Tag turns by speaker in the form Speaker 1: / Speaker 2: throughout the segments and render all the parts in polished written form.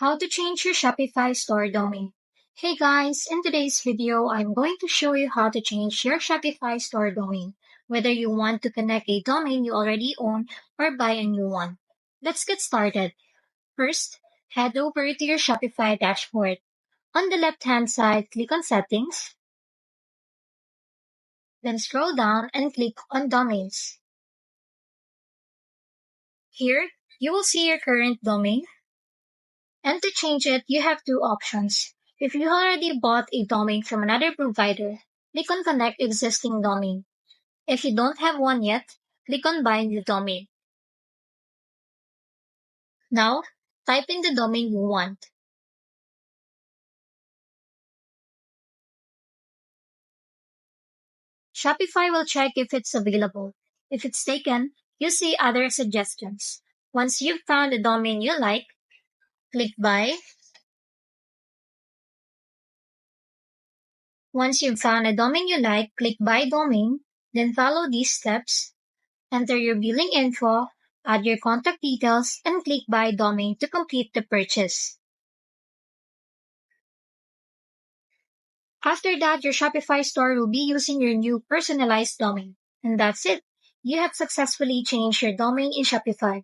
Speaker 1: How to change your Shopify store domain. Hey guys, in today's video, I'm going to show you how to change your Shopify store domain, whether you want to connect a domain you already own or buy a new one. Let's get started. First, head over to your Shopify dashboard. On the left-hand side, click on Settings, then scroll down and click on Domains. Here, you will see your current domain. And to change it, you have two options. If you already bought a domain from another provider, click on Connect Existing Domain. If you don't have one yet, click on Buy New Domain. Now, type in the domain you want. Shopify will check if it's available. If it's taken, you see other suggestions. Once you've found a domain you like, click Buy. Once you've found a domain you like, click Buy Domain, then follow these steps. Enter your billing info, add your contact details, and click Buy Domain to complete the purchase. After that, your Shopify store will be using your new personalized domain. And that's it. You have successfully changed your domain in Shopify.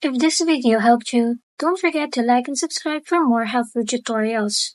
Speaker 1: If this video helped you, don't forget to like and subscribe for more helpful tutorials.